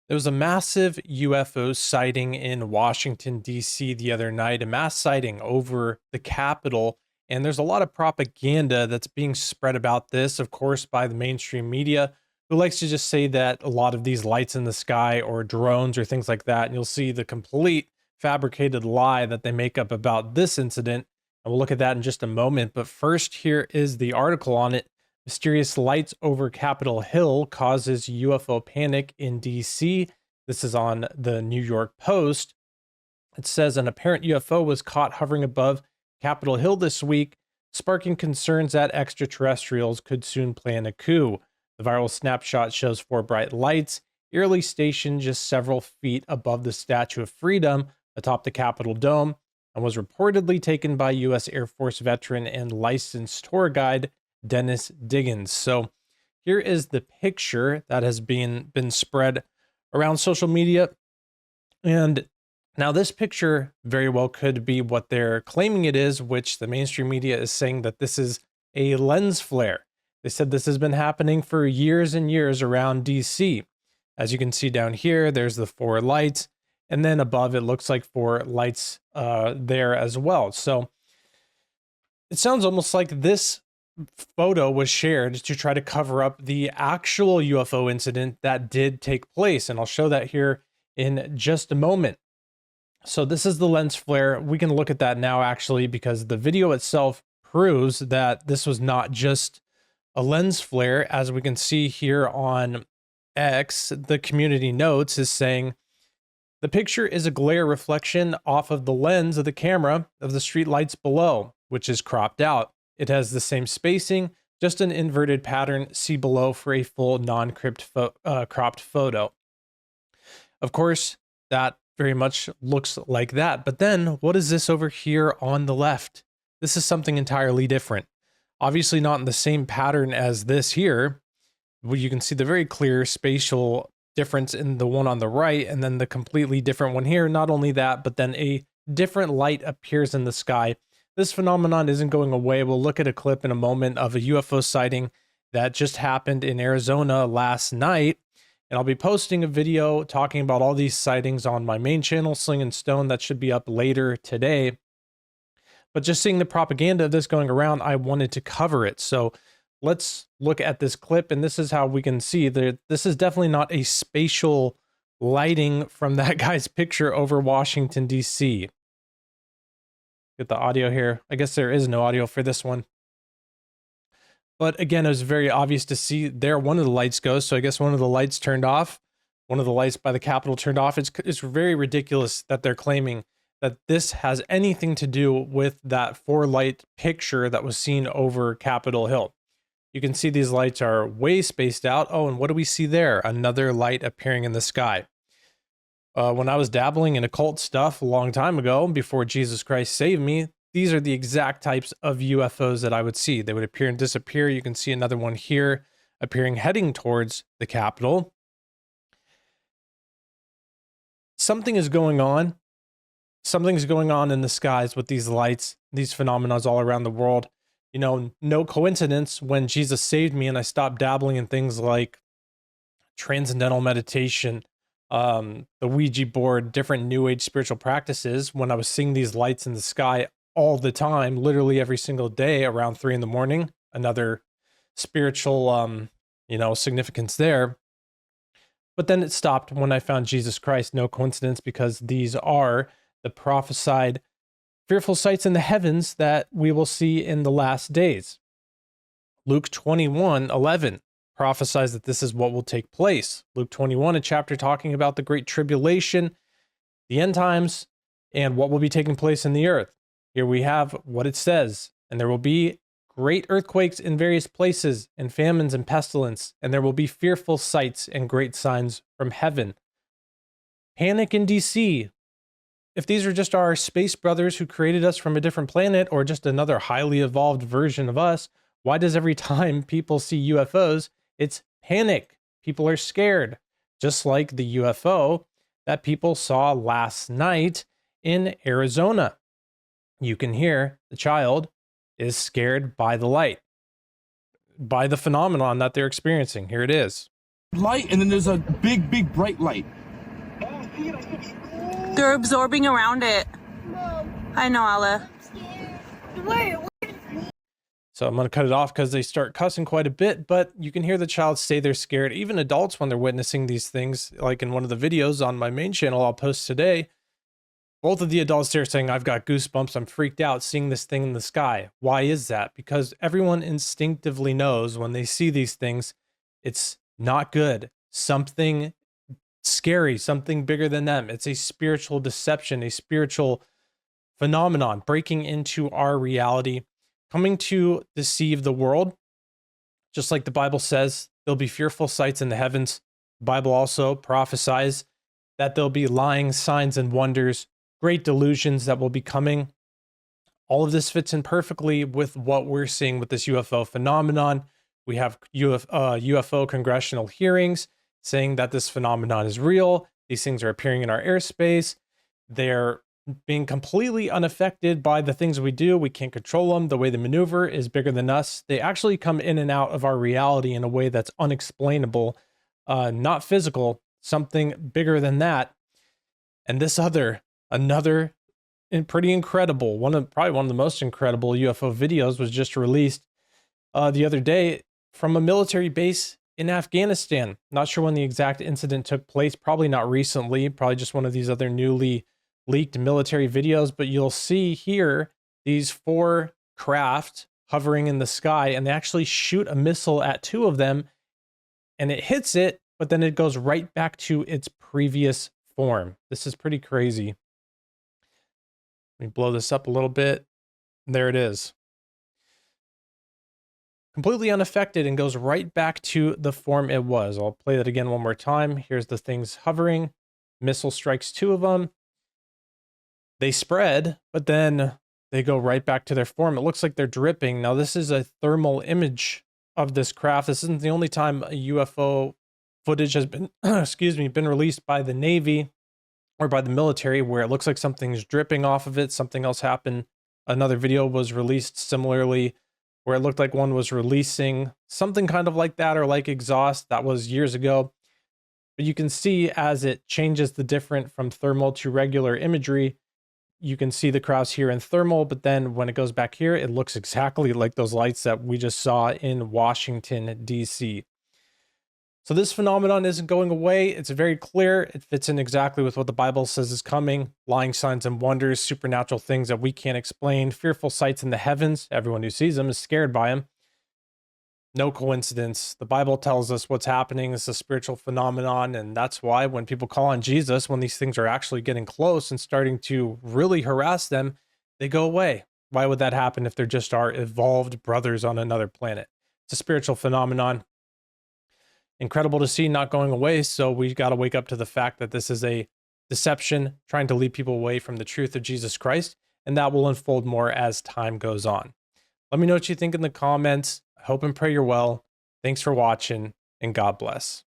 There was a massive UFO sighting in Washington, D.C. the other night, a mass sighting over the Capitol. And there's a lot of propaganda that's being spread about this, of course, by the mainstream media, who likes to just say that a lot of these lights in the sky or drones or things like that. And you'll see the complete fabricated lie that they make up about this incident. And we'll look at that in just a moment. But first, here is the article on it. Mysterious lights over Capitol Hill causes UFO panic in DC. This is on the New York Post. It says an apparent UFO was caught hovering above Capitol Hill this week, sparking concerns that extraterrestrials could soon plan a coup. The viral snapshot shows four bright lights, eerily stationed just several feet above the Statue of Freedom atop the Capitol Dome, and was reportedly taken by U.S. Air Force veteran and licensed tour guide Dennis Diggins. So here is the picture that has been spread around social media. And now this picture very well could be what they're claiming it is, which the mainstream media is saying that this is a lens flare. They said this has been happening for years and years around DC. As you can see down here, there's the four lights, and then above it looks like four lights there as well. So it sounds almost like this photo was shared to try to cover up the actual UFO incident that did take place. And I'll show that here in just a moment. So this is the lens flare. We can look at that now actually, because the video itself proves that this was not just a lens flare. As we can see here on X, the community notes is saying, the picture is a glare reflection off of the lens of the camera of the street lights below, which is cropped out. It has the same spacing, just an inverted pattern. See below for a full cropped photo. Of course, that very much looks like that. But then what is this over here on the left? This is something entirely different. Obviously not in the same pattern as this here. You can see the very clear spatial difference in the one on the right, and then the completely different one here. Not only that, but then a different light appears in the sky. This phenomenon isn't going away. We'll look at a clip in a moment of a UFO sighting that just happened in Arizona last night. And I'll be posting a video talking about all these sightings on my main channel, Sling and Stone. That should be up later today. But just seeing the propaganda of this going around, I wanted to cover it. So let's look at this clip. And this is how we can see that this is definitely not a spatial lighting from that guy's picture over Washington, D.C. Get the audio here. I guess there is no audio for this one. But again, it was very obvious to see there one of the lights goes. So I guess one of the lights turned off. One of the lights by the Capitol turned off. It's very ridiculous that they're claiming that this has anything to do with that four light picture that was seen over Capitol Hill. You can see these lights are way spaced out. Oh, and what do we see there? Another light appearing in the sky. When I was dabbling in occult stuff a long time ago, before Jesus Christ saved me, these are the exact types of UFOs that I would see. They would appear and disappear. You can see another one here appearing heading towards the Capitol. Something is going on. Something's going on in the skies with these lights, these phenomena all around the world. You know, no coincidence when Jesus saved me and I stopped dabbling in things like transcendental meditation, the Ouija board, different new age spiritual practices, when I was seeing these lights in the sky all the time, literally every single day around 3 a.m, another spiritual, significance there. But then it stopped when I found Jesus Christ. No coincidence, because these are the prophesied fearful sights in the heavens that we will see in the last days. Luke 21:11 prophesies that this is what will take place. Luke 21, a chapter talking about the Great Tribulation, the end times, and what will be taking place in the earth. Here we have what it says, and there will be great earthquakes in various places, and famines and pestilence, and there will be fearful sights and great signs from heaven. Panic in DC. If these are just our space brothers who created us from a different planet, or just another highly evolved version of us, why does every time people see UFOs, it's panic? People are scared, just like the UFO that people saw last night in Arizona. You can hear the child is scared by the light, by the phenomenon that they're experiencing. Here it is. light, and then there's a big bright light. They're absorbing around it. I know, Ella. So I'm going to cut it off because they start cussing quite a bit, but you can hear the child say they're scared. Even adults, when they're witnessing these things, like in one of the videos on my main channel I'll post today, both of the adults there saying, I've got goosebumps, I'm freaked out seeing this thing in the sky. Why is that? Because everyone instinctively knows when they see these things, it's not good. Something scary, something bigger than them. It's a spiritual deception, a spiritual phenomenon breaking into our reality, coming to deceive the world. Just like the Bible says, there'll be fearful sights in the heavens. The Bible also prophesies that there'll be lying signs and wonders, great delusions that will be coming. All of this fits in perfectly with what we're seeing with this UFO phenomenon. We have UFO congressional hearings saying that this phenomenon is real. These things are appearing in our airspace. They're being completely unaffected by the things we do. We can't control them. The way they maneuver is bigger than us. They actually come in and out of our reality in a way that's unexplainable, not physical, something bigger than that. And this another and pretty incredible, probably one of the most incredible UFO videos was just released the other day from a military base in Afghanistan. Not sure when the exact incident took place, probably not recently, probably just one of these other newly leaked military videos, but you'll see here these 4 craft hovering in the sky, and they actually shoot a missile at 2 of them, and it hits it, but then it goes right back to its previous form. This is pretty crazy. Let me blow this up a little bit. There it is. Completely unaffected and goes right back to the form it was. I'll play that again one more time. Here's the things hovering. Missile strikes 2 of them. They spread, but then they go right back to their form. It looks like they're dripping. Now, this is a thermal image of this craft. This isn't the only time a UFO footage has been, been released by the Navy or by the military where it looks like something's dripping off of it. Something else happened. Another video was released similarly where it looked like one was releasing something kind of like that or like exhaust. That was years ago. But you can see as it changes the different from thermal to regular imagery, you can see the crowds here in thermal, but then when it goes back here, it looks exactly like those lights that we just saw in Washington, D.C. So this phenomenon isn't going away. It's very clear. It fits in exactly with what the Bible says is coming. Lying signs and wonders, supernatural things that we can't explain, fearful sights in the heavens. Everyone who sees them is scared by them. No coincidence. The Bible tells us what's happening. It's a spiritual phenomenon, and that's why when people call on Jesus, when these things are actually getting close and starting to really harass them, they go away. Why would that happen if they're just our evolved brothers on another planet? It's a spiritual phenomenon. Incredible to see, not going away. So we got to wake up to the fact that this is a deception trying to lead people away from the truth of Jesus Christ, and that will unfold more as time goes on. Let me know what you think in the comments. I hope and pray you're well. Thanks for watching, and God bless.